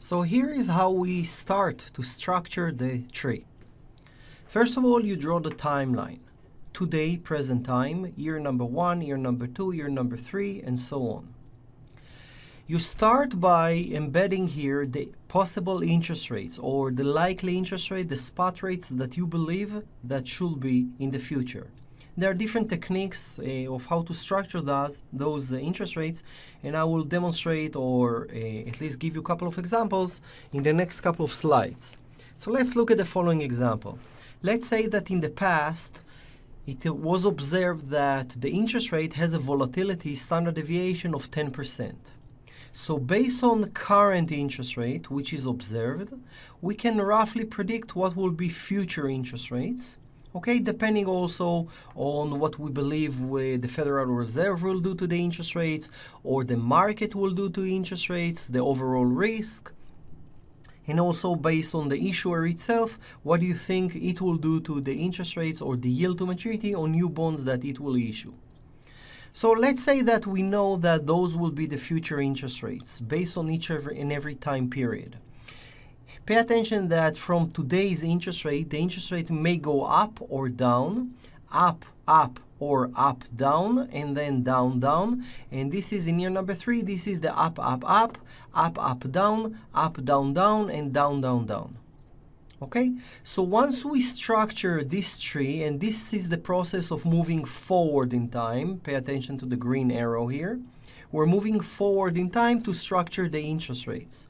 So here is how we start to structure the tree. First of all, you draw the timeline. Today, present time, year number 1, year number 2, year number 3, and so on. You start by embedding here the possible interest rates or the likely interest rate, the spot rates that you believe that should be in the future. There are different techniques of how to structure those interest rates, and I will demonstrate or at least give you a couple of examples in the next couple of slides. So let's look at the following example. Let's say that in the past, it was observed that the interest rate has a volatility standard deviation of 10%. So based on the current interest rate, which is observed, we can roughly predict what will be future interest rates. Okay, depending also on what we believe the Federal Reserve will do to the interest rates, or the market will do to interest rates, the overall risk, and also based on the issuer itself, what do you think it will do to the interest rates or the yield to maturity on new bonds that it will issue. So let's say that we know that those will be the future interest rates based on each and every time period. Pay attention that from today's interest rate, the interest rate may go up or down, up, or up, down, and then down, down. And this is in year number 3, this is the up, down, down, and down, down. Okay, so once we structure this tree, and this is the process of moving forward in time, pay attention to the green arrow here. We're moving forward in time to structure the interest rates.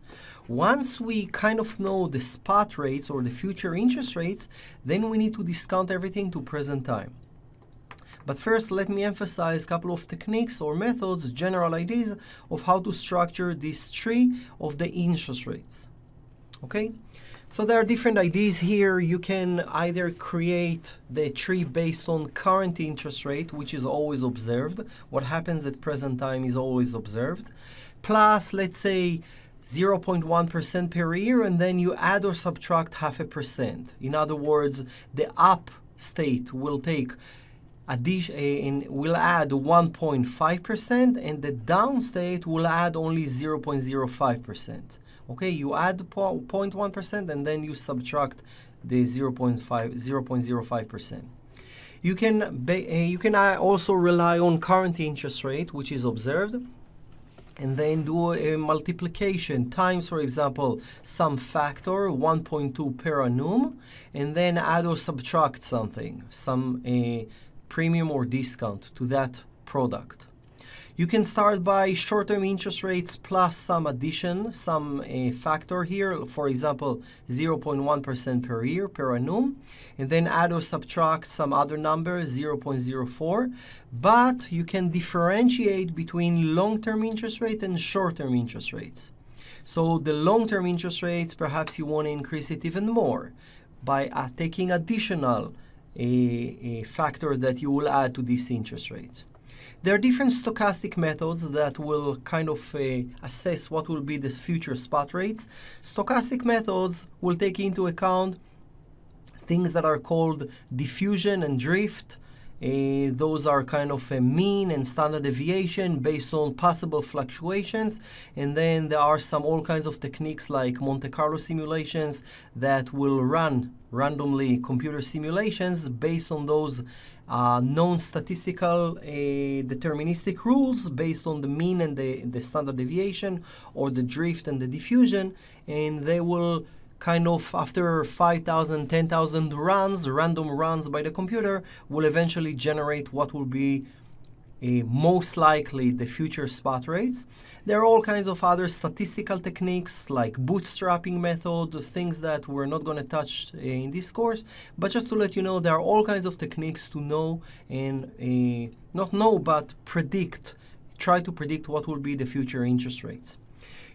Once we kind of know the spot rates or the future interest rates, then we need to discount everything to present time. But first, let me emphasize a couple of techniques or methods, general ideas of how to structure this tree of the interest rates. Okay? So there are different ideas here. You can either create the tree based on current interest rate, which is always observed. What happens at present time is always observed. Plus, let's say, 0.1% per year, and then you add or subtract 0.5%. In other words, the up state will take will add 1.5%, and the down state will add only 0.05%. Okay, you add 0.1% and then you subtract the 0.05%. You can also rely on current interest rate, which is observed, and then do a multiplication times, for example, some factor 1.2 per annum, and then add or subtract something, some premium or discount to that product. You can start by short-term interest rates plus some addition, some factor here, for example, 0.1% per year per annum, and then add or subtract some other number, 0.04. But you can differentiate between long-term interest rate and short-term interest rates. So the long-term interest rates, perhaps you want to increase it even more by taking additional factor that you will add to these interest rates. There are different stochastic methods that will kind of assess what will be the future spot rates. Stochastic methods will take into account things that are called diffusion and drift. Those are kind of a mean and standard deviation based on possible fluctuations. And then there are all kinds of techniques like Monte Carlo simulations that will run randomly computer simulations based on those known statistical deterministic rules based on the mean and the standard deviation, or the drift and the diffusion, and they will kind of, after 5,000, 10,000 runs, random runs by the computer, will eventually generate what will be most likely the future spot rates. There are all kinds of other statistical techniques like bootstrapping method, things that we're not going to touch in this course, but just to let you know, there are all kinds of techniques to know and not know, but try to predict what will be the future interest rates.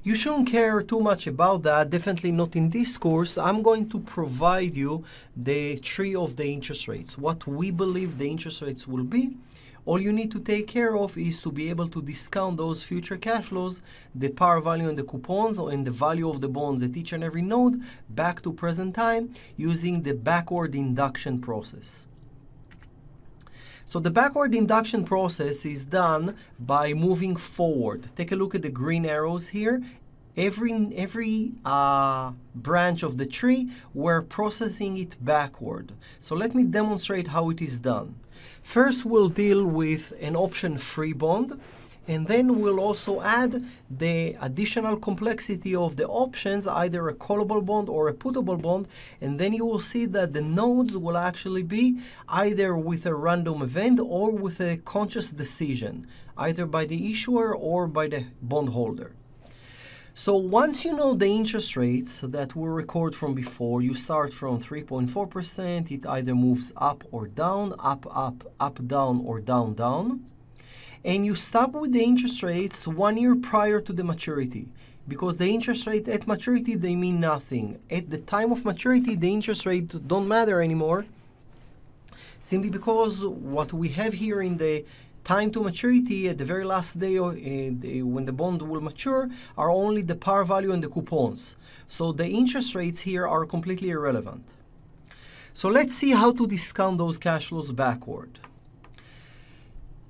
You shouldn't care too much about that, definitely not in this course. I'm going to provide you the tree of the interest rates, what we believe the interest rates will be. All you need to take care of is to be able to discount those future cash flows, the par value and the coupons, and the value of the bonds at each and every node back to present time using the backward induction process. So the backward induction process is done by moving forward. Take a look at the green arrows here. every branch of the tree, we're processing it backward. So let me demonstrate how it is done. First, we'll deal with an option-free bond, and then we'll also add the additional complexity of the options, either a callable bond or a puttable bond, and then you will see that the nodes will actually be either with a random event or with a conscious decision, either by the issuer or by the bondholder. So once you know the interest rates that we record from before, you start from 3.4%, it either moves up or down, up, down, or down, down. And you stop with the interest rates 1 year prior to the maturity, because the interest rate at maturity, they mean nothing. At the time of maturity, the interest rate don't matter anymore, simply because what we have here in the time to maturity at the very last day when the bond will mature are only the par value and the coupons. So the interest rates here are completely irrelevant. So let's see how to discount those cash flows backward.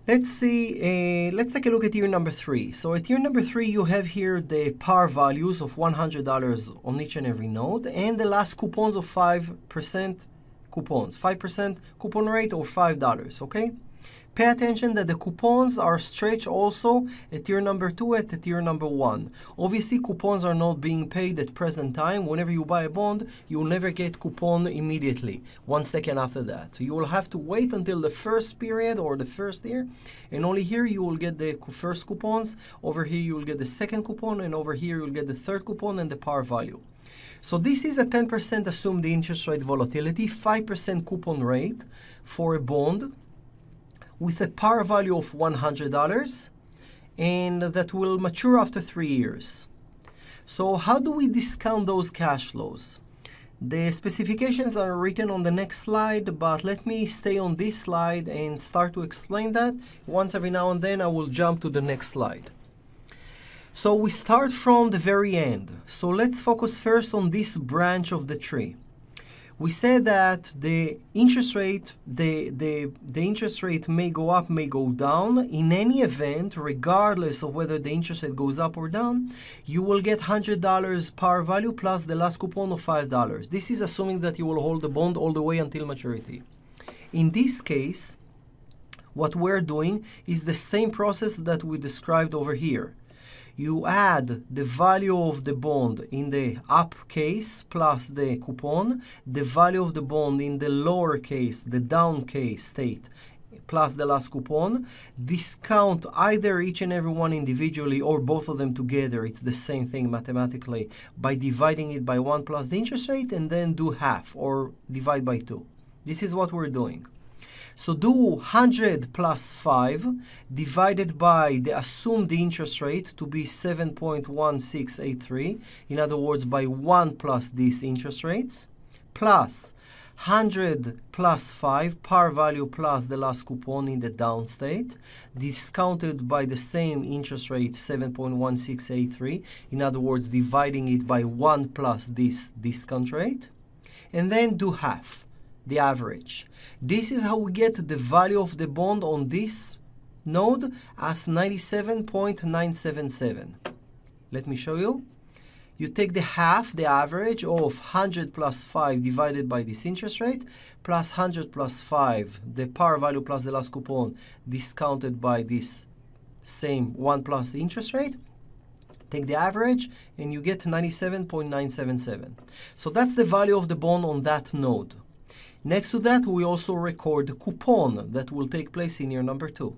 Let's take a look at year number 3. So at year number 3, you have here the par values of $100 on each and every node, and the last coupons of 5% coupons, 5% coupon rate or $5, okay? Pay attention that the coupons are stretched also at year number 2 and at year number 1. Obviously, coupons are not being paid at present time. Whenever you buy a bond, you will never get coupon immediately, 1 second after that. So you will have to wait until the first period or the first year, and only here you will get the first coupons. Over here you will get the second coupon, and over here you will get the third coupon and the par value. So this is a 10% assumed interest rate volatility, 5% coupon rate for a bond, with a par value of $100, and that will mature after 3 years. So how do we discount those cash flows? The specifications are written on the next slide, but let me stay on this slide and start to explain that. Once every now and then I will jump to the next slide. So we start from the very end. So let's focus first on this branch of the tree. We said that the interest rate, the interest rate may go up, may go down. In any event, regardless of whether the interest rate goes up or down, you will get $100 par value plus the last coupon of $5. This is assuming that you will hold the bond all the way until maturity. In this case, what we're doing is the same process that we described over here. You add the value of the bond in the up case plus the coupon, the value of the bond in the lower case, the down case state, plus the last coupon, discount either each and every one individually or both of them together, it's the same thing mathematically, by dividing it by 1 plus the interest rate, and then do half or divide by 2. This is what we're doing. So do 100 plus 5 divided by the assumed interest rate to be 7.1683, in other words, by 1 plus these interest rates, plus 100 plus 5 par value plus the last coupon in the down state, discounted by the same interest rate 7.1683, in other words, dividing it by 1 plus this discount rate, and then do half, the average. This is how we get the value of the bond on this node as 97.977. Let me show you. You take the half, the average of 100 plus 5 divided by this interest rate, plus 100 plus 5, the par value plus the last coupon, discounted by this same 1 plus the interest rate. Take the average, and you get 97.977. So that's the value of the bond on that node. Next to that, we also record the coupon that will take place in year number 2.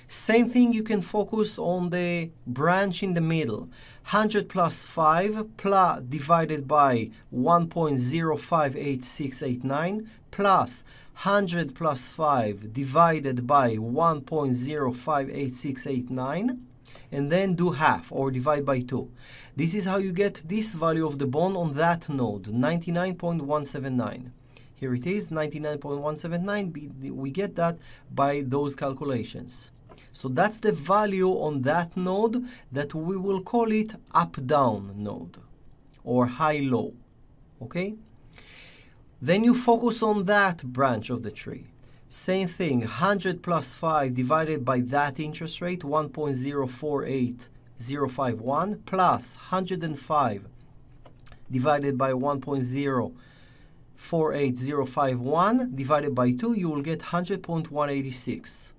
Same thing, you can focus on the branch in the middle. 100 plus 5 plus divided by 1.058689 plus 100 plus 5 divided by 1.058689, and then do half or divide by 2. This is how you get this value of the bond on that node, 99.179. Here it is, 99.179. We get that by those calculations. So that's the value on that node that we will call it up-down node or high-low, okay? Then you focus on that branch of the tree. Same thing, 100 plus 5 divided by that interest rate, 1.048 1.051 plus 105 divided by 1.048051 divided by 2, you will get 100.186.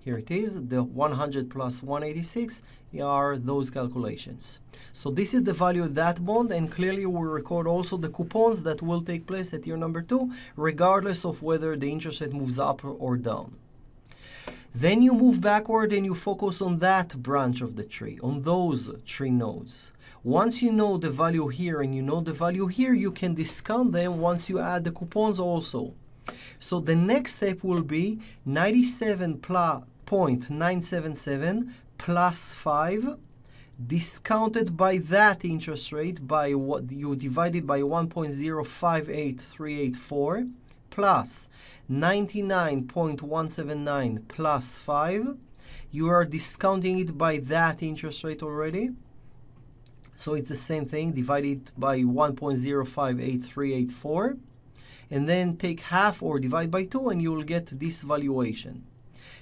Here it is, the 100 plus 186 are those calculations. So this is the value of that bond, and clearly we'll record also the coupons that will take place at year number 2, regardless of whether the interest rate moves up or down. Then you move backward and you focus on that branch of the tree, on those tree nodes. Once you know the value here and you know the value here, you can discount them once you add the coupons also. So the next step will be 97.977 plus 5 discounted by that interest rate by what you divided by 1.058384 plus 99.179 plus 5. You are discounting it by that interest rate already. So it's the same thing, divided by 1.058384. And then take half or divide by 2 and you will get this valuation.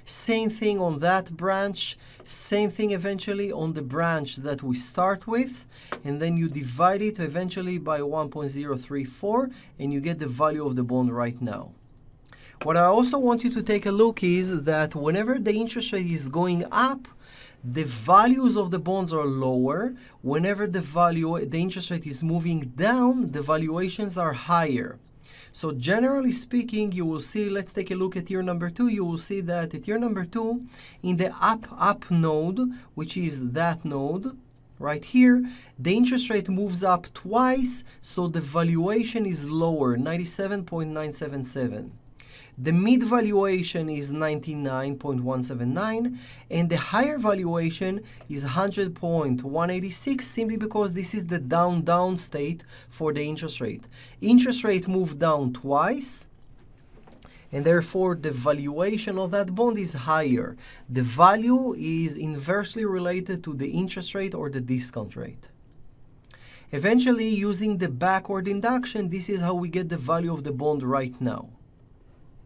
Same thing on that branch, same thing eventually on the branch that we start with, and then you divide it eventually by 1.034 and you get the value of the bond right now. What I also want you to take a look is that whenever the interest rate is going up, the values of the bonds are lower. Whenever the interest rate is moving down, the valuations are higher. So generally speaking, you will see, let's take a look at year number 2. You will see that at year number 2, in the up node, which is that node right here, the interest rate moves up twice, so the valuation is lower, 97.977. The mid valuation is 99.179, and the higher valuation is 100.186, simply because this is the down state for the interest rate. Interest rate moved down twice, and therefore the valuation of that bond is higher. The value is inversely related to the interest rate or the discount rate. Eventually, using the backward induction, this is how we get the value of the bond right now.